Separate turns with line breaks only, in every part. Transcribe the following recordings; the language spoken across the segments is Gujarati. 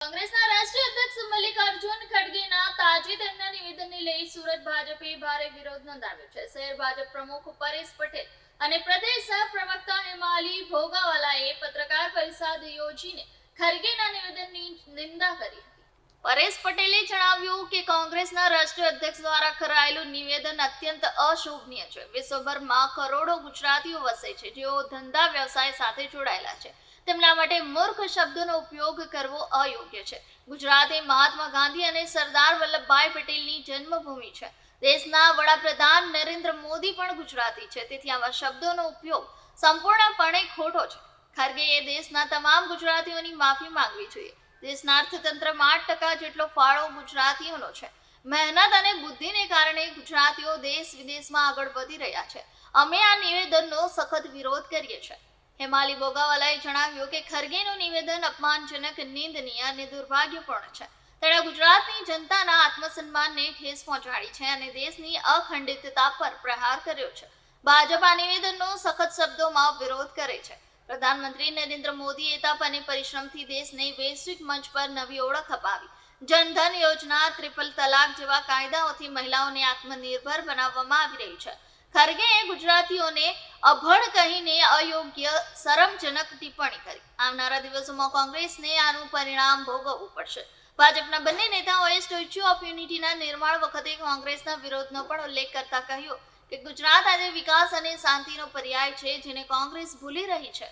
કોંગ્રેસના રાષ્ટ્રીય અધ્યક્ષ મલ્લિકાર્જુન ખડગેના તાજેતરના નિવેદનને લઈ સુરત ભાજપે ભારે વિરોધ નોંધાવ્યો છે। શહેર ભાજપ પ્રમુખ પરેશ પટેલ અને પ્રદેશ પ્રવક્તા હેમાલી ભોગાવાલાએ પત્રકાર પરિષદ યોજીને ખડગેના નિવેદનની નિંદા કરી હતી। પરેશ પટેલે જણાવ્યું કે કોંગ્રેસના રાષ્ટ્રીય અધ્યક્ષ દ્વારા કરાયેલું નિવેદન અત્યંત અશોભનીય છે। વિશ્વભરમાં કરોડો ગુજરાતીઓ વસે છે જેઓ ધંધા વ્યવસાય સાથે જોડાયેલા છે। તેમના માટે મૂર્ખ શબ્દોનો ઉપયોગ કરવો અયોગ્ય છે। ગુજરાત એ મહાત્મા ગાંધી અને સરદાર વલ્લભભાઈ પટેલની જન્મભૂમિ છે। દેશના વડાપ્રધાન નરેન્દ્ર મોદી પણ ગુજરાતી છે, તેથી આવા શબ્દોનો ઉપયોગ સંપૂર્ણપણે ખોટો છે। ખડગેએ દેશના તમામ ગુજરાતીઓની માફી માંગવી જોઈએ। દેશના અર્થતંત્રમાં 8% જેટલો ફાળો ગુજરાતીઓનો છે। મહેનત અને બુદ્ધિને કારણે ગુજરાતીઓ દેશ વિદેશમાં આગળ વધી રહ્યા છે। અમે આ નિવેદનનો સખત વિરોધ કરીએ છીએ। હેમાલી બોગાવાલાએ જણાવ્યું કે ખડગેનું નિવેદન અપમાનજનક, નિંદનીય અને દુર્ભાગ્યપૂર્ણ છે। તેણે ગુજરાતની જનતાના આત્મસન્માનને ઠેસ પહોંચાડી છે અને દેશની અખંડિતતા પર પ્રહાર કર્યો છે। ભાજપ આ નિવેદનનો સખત શબ્દોમાં વિરોધ કરે છે। પ્રધાનમંત્રી નરેન્દ્ર મોદીએ તપ અને પરિશ્રમથી દેશને વૈશ્વિક મંચ પર નવી ઓળખ અપાવી। જનધન યોજના, ટ્રિપલ તલાક જેવા કાયદાઓથી મહિલાઓને આત્મનિર્ભર બનાવવામાં આવી રહી છે। ખડગેએ ગુજરાતીઓને અભણ કહીને અયોગ્ય, શરમજનક ટિપ્પણી કરી। આવનારા દિવસોમાં કોંગ્રેસને આનું પરિણામ ભોગવવું પડશે। ભાજપના બંને નેતાઓએ સ્ટેચ્યુ ઓફ યુનિટીના નિર્માણ વખતે કોંગ્રેસના વિરોધનો પણ ઉલ્લેખ કરતા કહ્યું કે ગુજરાત આજે વિકાસ અને શાંતિનો પર્યાય છે, જેને કોંગ્રેસ ભૂલી રહી છે।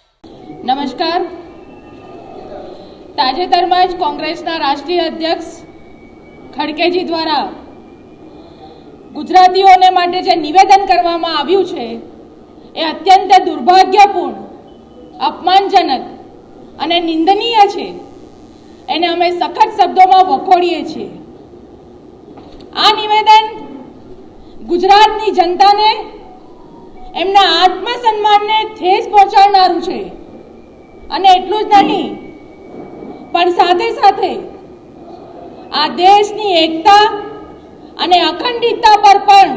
નમસ્કાર। તાજેતરમાં જ કોંગ્રેસના રાષ્ટ્રીય અધ્યક્ષ ખડગેજી દ્વારા ગુજરાતીઓને માટે જે નિવેદન કરવામાં આવ્યું છે એ અત્યંત દુર્ભાગ્યપૂર્ણ, અપમાનજનક અને નિંદનીય છે। એને અમે સખત શબ્દોમાં વખોડીએ છીએ। આ નિવેદન ગુજરાતની જનતાને, એમના આત્મસન્માનને ઠેસ પહોંચાડનારું છે અને એટલું જ નહીં પણ સાથે સાથે આ દેશની એકતા અને અખંડિતતા પર પણ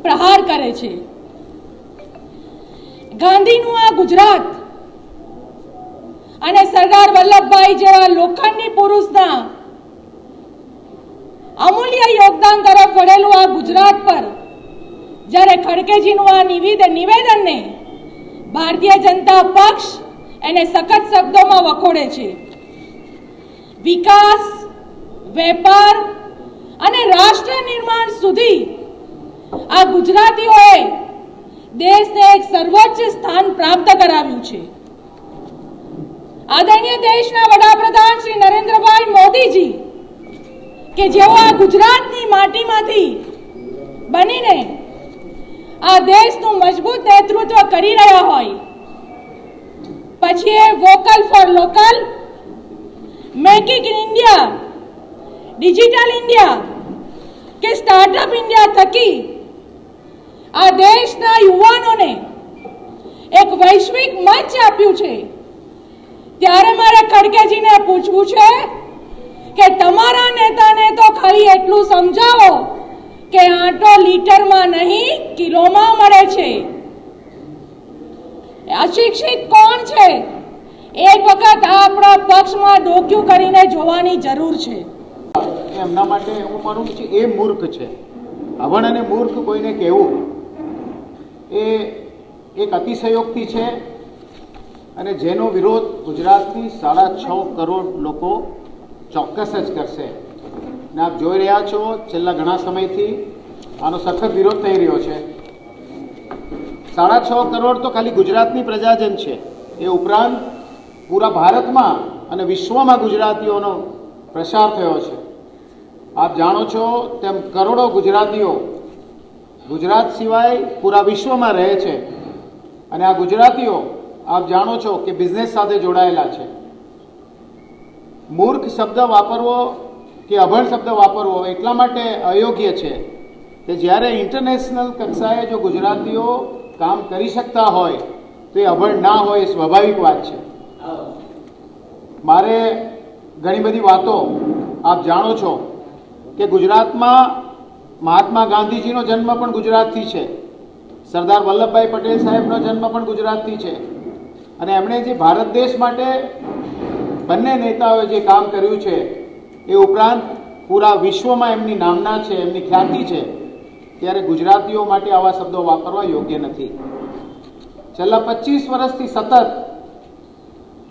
પ્રહાર કરે છે। ગાંધીનું આ ગુજરાત અને સરદાર વલ્લભભાઈ જેવા લોખંડી પુરુષના અમૂલ્ય યોગદાન તરફ વળેલું આ ગુજરાત પર જ્યારે ખડગેજીનું આ નિવેદનને ભારતીય જનતા પક્ષ એને સખત શબ્દોમાં વખોડે છે। વિકાસ, વેપાર અને રાષ્ટ્ર નિર્માણ સુધી આ ગુજરાતીઓએ દેશને એક સર્વોચ્ચ સ્થાન પ્રાપ્ત કરાવ્યું છે। આદરણીય દેશના વડાપ્રધાન શ્રી નરેન્દ્રભાઈ મોદીજી કે જેઓ આ ગુજરાતની માટીમાંથી બનીને આ દેશનું મજબૂત નેતૃત્વ કરી રહ્યા હોય, પછી એ vocal for local, make in India, digital India કે સ્ટાર્ટઅપ ઇન્ડિયા થકી આ દેશના યુવાનોને એક વૈશ્વિક મંચ આપ્યું છે। ત્યારે મારે ખડગેજીને પૂછવું છે કે તમારા નેતાને તો ખાલી એટલું સમજાવો કે આટો લીટરમાં નહીં, કિલોમાં મળે છે। અશિક્ષિત કોણ છે એક વખત આપણા પક્ષમાં ડોક્યું કરીને જોવાની જરૂર છે।
એમના માટે હું માનું છું એ મૂર્ખ છે। અભણ અને મૂર્ખ કોઈને કહેવું એ એક અતિશયોક્તિ છે અને જેનો વિરોધ ગુજરાતની 6.5 કરોડ લોકો ચોક્કસ જ કરશે। ને આપ જોઈ રહ્યા છો છેલ્લા ઘણા સમયથી આનો સખત વિરોધ થઈ રહ્યો છે। 6.5 કરોડ તો ખાલી ગુજરાતની પ્રજાજન છે, એ ઉપરાંત પૂરા ભારતમાં અને વિશ્વમાં ગુજરાતીઓનો પ્રસાર થયો છે। આપ જાણો છો તેમ કરોડો ગુજરાતીઓ ગુજરાત સિવાય પૂરા વિશ્વમાં રહે છે અને આ ગુજરાતીઓ આપ જાણો છો કે બિઝનેસ સાથે જોડાયેલા છે। મૂર્ખ શબ્દ વાપરવો કે અભણ શબ્દ વાપરવો એટલા માટે અયોગ્ય છે કે જ્યારે ઇન્ટરનેશનલ કક્ષાએ જો ગુજરાતીઓ કામ કરી શકતા હોય તો એ અભણ ના હોય, એ સ્વાભાવિક વાત છે। મારે ઘણી બધી વાતો આપ જાણો છો કે ગુજરાતમાં મહાત્મા ગાંધીજીનો જન્મ પણ ગુજરાતથી છે, સરદાર વલ્લભભાઈ પટેલ સાહેબનો જન્મ પણ ગુજરાતથી છે અને એમણે જે ભારત દેશ માટે બંને નેતાઓએ જે કામ કર્યું છે એ ઉપરાંત પૂરા વિશ્વમાં એમની નામના છે, એમની ખ્યાતિ છે, ત્યારે ગુજરાતીઓ માટે આવા શબ્દો વાપરવા યોગ્ય નથી. છેલ્લા 25 વર્ષથી સતત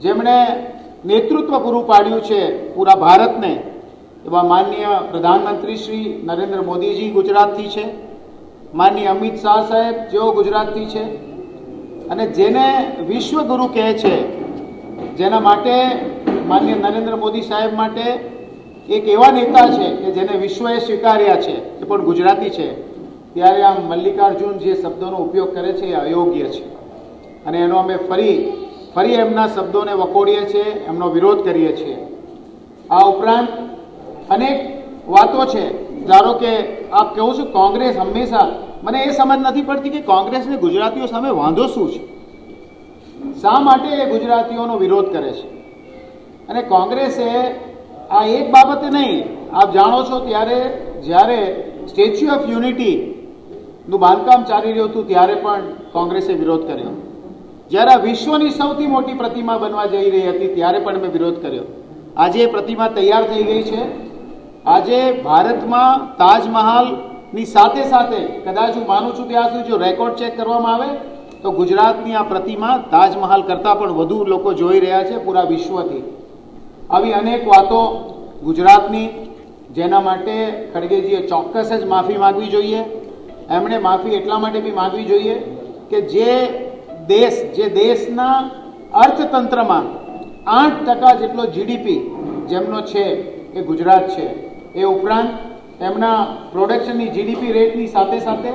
જેમણે નેતૃત્વ પૂરું પાડ્યું છે પૂરા ભારતને, એવા માનનીય પ્રધાનમંત્રી શ્રી નરેન્દ્ર મોદીજી ગુજરાતથી છે, માનનીય અમિત શાહ સાહેબ જેઓ ગુજરાતથી છે, અને જેને વિશ્વગુરુ કહે છે, જેના માટે માનનીય નરેન્દ્ર મોદી સાહેબ માટે એક એવા નેતા છે કે જેને વિશ્વએ સ્વીકાર્યા છે, એ પણ ગુજરાતી છે, ત્યારે આ મલ્લિકાર્જુન જે શબ્દોનો ઉપયોગ કરે છે એ અયોગ્ય છે અને એનો અમે ફરી એમના શબ્દોને વખોડીએ છીએ, એમનો વિરોધ કરીએ છીએ. આ ઉપરાંત અનેક વાતો છે. ધારો કે આપ કહો છો કોંગ્રેસ હંમેશા, મને એ સમજ નથી પડતી કે કોંગ્રેસને ગુજરાતીઓ સામે વાંધો શું છે, શા માટે એ ગુજરાતીઓનો વિરોધ કરે છે. અને કોંગ્રેસે આ એક બાબતે નહીં, આપ જાણો છો ત્યારે જ્યારે સ્ટેચ્યુ ઓફ યુનિટીનું બાંધકામ ચાલી રહ્યું હતું ત્યારે પણ કોંગ્રેસે વિરોધ કર્યો. જ્યારે આ વિશ્વની સૌથી મોટી પ્રતિમા બનવા જઈ રહી હતી ત્યારે પણ મેં વિરોધ કર્યો. આજે એ પ્રતિમા તૈયાર થઈ ગઈ છે. આજે ભારતમાં તાજમહાલની સાથે સાથે કદાચ હું માનું છું ત્યાં સુધી જો રેકોર્ડ ચેક કરવામાં આવે તો ગુજરાતની આ પ્રતિમા તાજમહાલ કરતાં પણ વધુ લોકો જોઈ રહ્યા છે પૂરા વિશ્વથી. આવી અનેક વાતો ગુજરાતની, જેના માટે ખડગેજીએ ચોક્કસ જ માફી માગવી જોઈએ. એમણે માફી એટલા માટે બી માગવી જોઈએ કે જે દેશના અર્થતંત્રમાં 8% જેટલો જીડીપી જેમનો છે એ ગુજરાત છે. એ ઉપરાંત એમના પ્રોડક્શનની જીડીપી રેટની સાથે સાથે